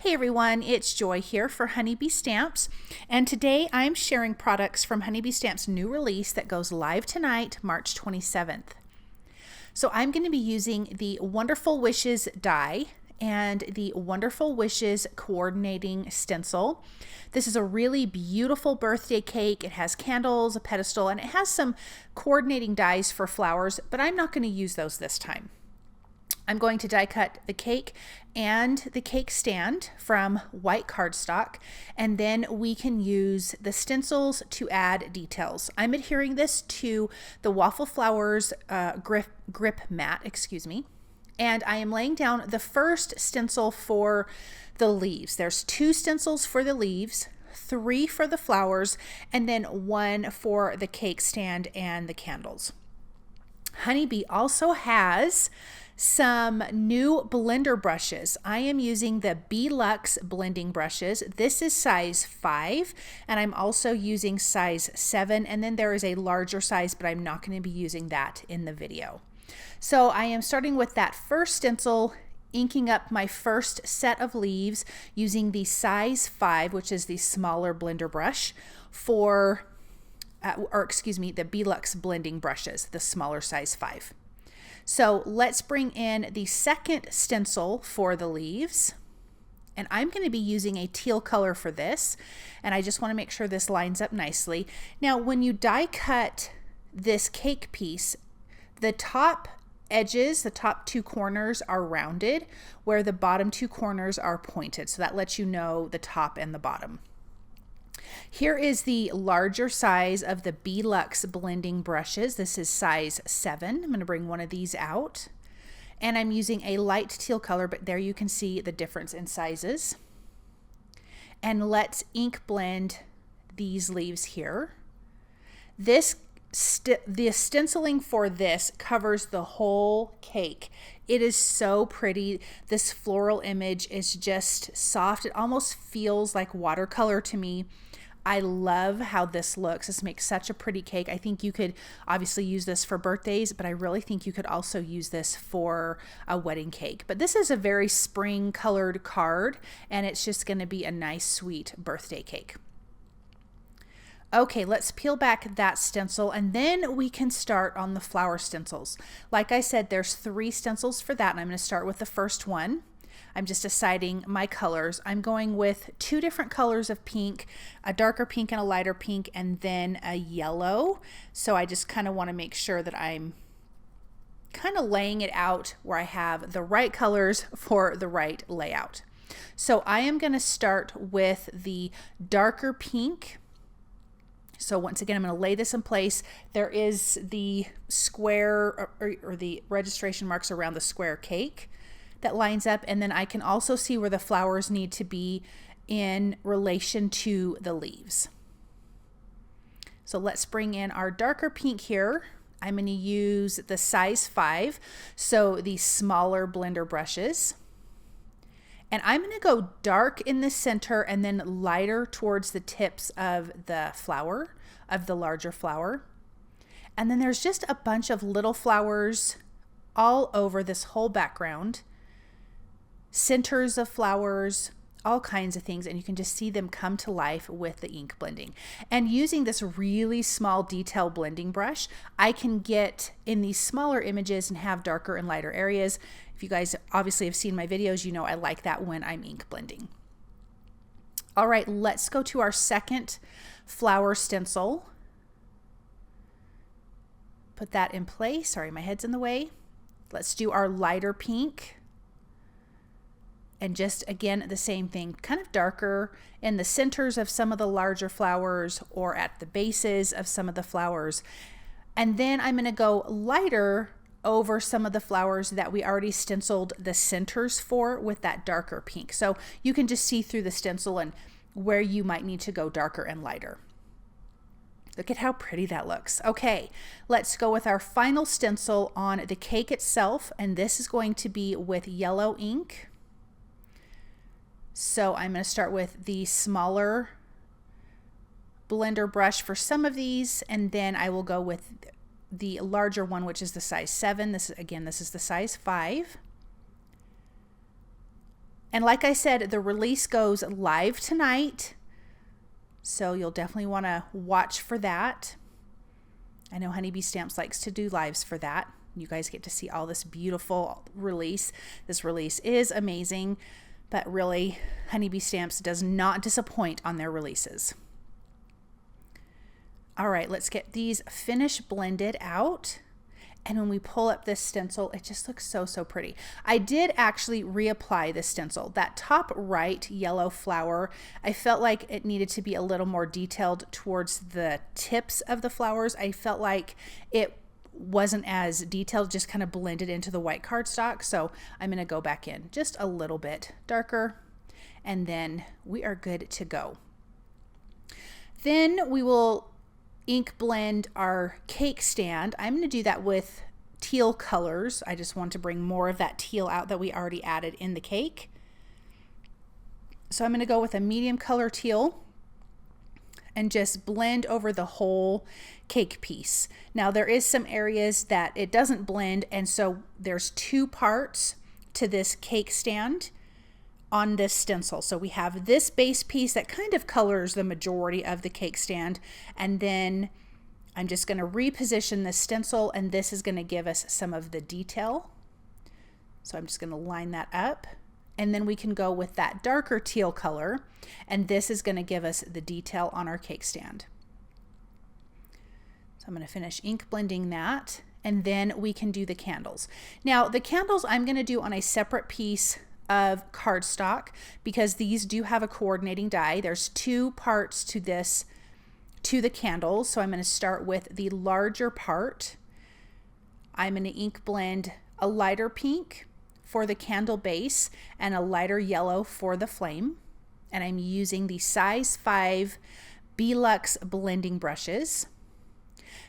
Hey everyone, it's Joy here for Honeybee Stamps, and today I'm sharing products from Honeybee Stamps' new release that goes live tonight, March 27th. So I'm going to be using the Wonderful Wishes die and the Wonderful Wishes coordinating stencil. This is a really beautiful birthday cake. It has candles, a pedestal, and it has some coordinating dies for flowers, but I'm not going to use those this time. I'm going to die cut the cake and the cake stand from white cardstock, and then we can use the stencils to add details. I'm adhering this to the Waffle Flowers grip mat, and I am laying down the first stencil for the leaves. There's 2 stencils for the leaves, 3 for the flowers, and then 1 for the cake stand and the candles. Honeybee also has some new blender brushes. I am using the Beeluxe blending brushes. This is size 5, and I'm also using size 7, and then there is a larger size, but I'm not going to be using that in the video. So I am starting with that first stencil, inking up my first set of leaves using the size 5, which is the smaller blender brush for, the Beeluxe blending brushes, the smaller size 5. So let's bring in the second stencil for the leaves, and I'm going to be using a teal color for this, and I just want to make sure this lines up nicely. Now when you die cut this cake piece, the top edges, the top 2 corners are rounded where the bottom 2 corners are pointed, so that lets you know the top and the bottom. Here is the larger size of the Beeluxe blending brushes. This is size 7. I'm going to bring one of these out, and I'm using a light teal color, but there you can see the difference in sizes. And let's ink blend these leaves here. The stenciling for this covers the whole cake. It is so pretty. This floral image is just soft. It almost feels like watercolor to me. I love how this looks. This makes such a pretty cake. I think you could obviously use this for birthdays, but I really think you could also use this for a wedding cake. But this is a very spring colored card, and it's just going to be a nice, sweet birthday cake. Okay, let's peel back that stencil, and then we can start on the flower stencils. Like I said, there's 3 stencils for that, and I'm going to start with the first one. I'm just deciding my colors. I'm going with 2 different colors of pink, a darker pink and a lighter pink, and then a yellow. So I just kind of want to make sure that I'm kind of laying it out where I have the right colors for the right layout. So I am going to start with the darker pink. So once again, I'm going to lay this in place. There is the square or the registration marks around the square cake that lines up, and then I can also see where the flowers need to be in relation to the leaves. So let's bring in our darker pink here. I'm going to use the size 5, so the smaller blender brushes. And I'm going to go dark in the center and then lighter towards the tips of the flower, of the larger flower. And then there's just a bunch of little flowers all over this whole background. Centers of flowers, all kinds of things, and you can just see them come to life with the ink blending. And using this really small detail blending brush, I can get in these smaller images and have darker and lighter areas. If you guys obviously have seen my videos, you know I like that when I'm ink blending. All right, let's go to our second flower stencil. Put that in place. Sorry, my head's in the way. Let's do our lighter pink. And just again, the same thing, kind of darker in the centers of some of the larger flowers or at the bases of some of the flowers. And then I'm going to go lighter over some of the flowers that we already stenciled the centers for with that darker pink. So you can just see through the stencil and where you might need to go darker and lighter. Look at how pretty that looks. Okay, let's go with our final stencil on the cake itself, and this is going to be with yellow ink. So I'm going to start with the smaller blender brush for some of these, and then I will go with the larger one, which is the size 7. This is the size 5. And like I said, the release goes live tonight, so you'll definitely want to watch for that. I know Honeybee Stamps likes to do lives for that. You guys get to see all this beautiful release. This release is amazing, but really, Honeybee Stamps does not disappoint on their releases. All right, let's get these finish blended out. And when we pull up this stencil, it just looks so, so pretty. I did actually reapply this stencil. That top right yellow flower, I felt like it needed to be a little more detailed towards the tips of the flowers. I felt like it wasn't as detailed, just kind of blended into the white cardstock. So I'm gonna go back in just a little bit darker, and then we are good to go. Then we will ink blend our cake stand. I'm going to do that with teal colors. I just want to bring more of that teal out that we already added in the cake. So I'm going to go with a medium color teal and just blend over the whole cake piece. Now there is some areas that it doesn't blend, and so there's two parts to this cake stand on this stencil. So we have this base piece that kind of colors the majority of the cake stand, and then I'm just going to reposition the stencil, and this is going to give us some of the detail. So I'm just going to line that up, and then we can go with that darker teal color, and this is going to give us the detail on our cake stand. So I'm going to finish ink blending that, and then we can do the candles. Now the candles I'm going to do on a separate piece of cardstock, because these do have a coordinating die. There's two parts to this, to the candles. So I'm going to start with the larger part. I'm going to ink blend a lighter pink for the candle base and a lighter yellow for the flame. And I'm using the size 5 Beeluxe blending brushes.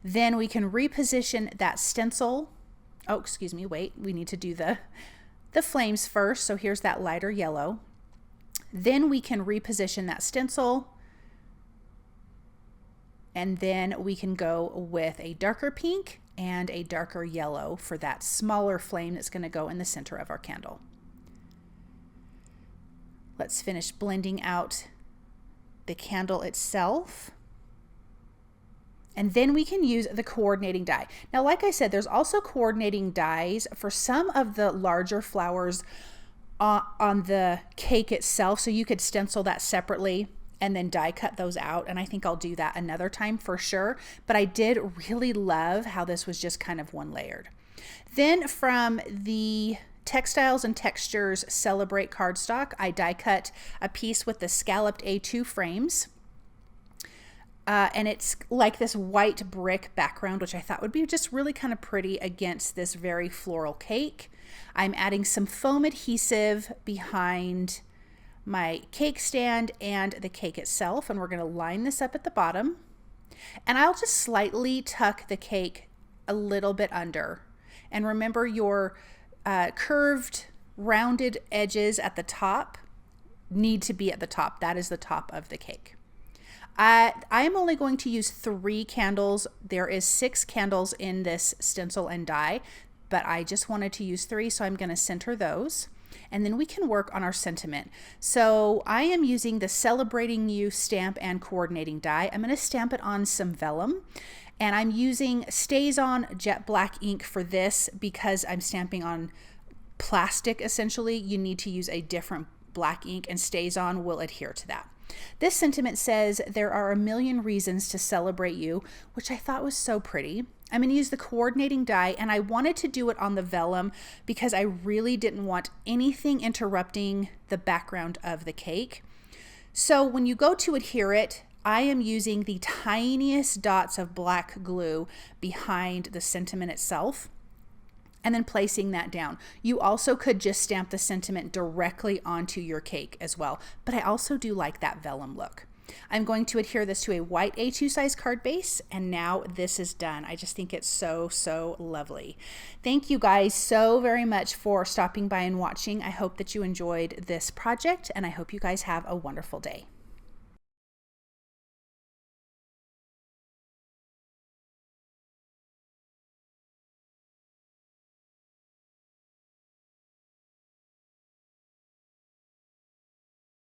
Then we can reposition that stencil. Oh, excuse me, wait, we need to do the flames first. So here's that lighter yellow. Then we can reposition that stencil, and then we can go with a darker pink and a darker yellow for that smaller flame that's going to go in the center of our candle. Let's finish blending out the candle itself. And then we can use the coordinating die. Now, like I said, there's also coordinating dies for some of the larger flowers on the cake itself. So you could stencil that separately and then die cut those out. And I think I'll do that another time for sure. But I did really love how this was just kind of one layered. Then from the Textiles and Textures Celebrate cardstock, I die cut a piece with the scalloped A2 frames. And it's like this white brick background, which I thought would be just really kind of pretty against this very floral cake. I'm adding some foam adhesive behind my cake stand and the cake itself, and we're going to line this up at the bottom. And I'll just slightly tuck the cake a little bit under. And remember, your curved, rounded edges at the top need to be at the top. That is the top of the cake. I'm only going to use 3 candles. There is 6 candles in this stencil and die, but I just wanted to use 3, so I'm going to center those. And then we can work on our sentiment. So I am using the Celebrating You stamp and coordinating die. I'm going to stamp it on some vellum. And I'm using StazOn jet black ink for this because I'm stamping on plastic essentially. You need to use a different black ink, and StazOn will adhere to that. This sentiment says, "There are a million reasons to celebrate you," which I thought was so pretty. I'm going to use the coordinating die, and I wanted to do it on the vellum because I really didn't want anything interrupting the background of the cake. So when you go to adhere it, I am using the tiniest dots of black glue behind the sentiment itself, and then placing that down. You also could just stamp the sentiment directly onto your cake as well, but I also do like that vellum look. I'm going to adhere this to a white A2 size card base, and now this is done. I just think it's so, so lovely. Thank you guys so very much for stopping by and watching. I hope that you enjoyed this project, and I hope you guys have a wonderful day.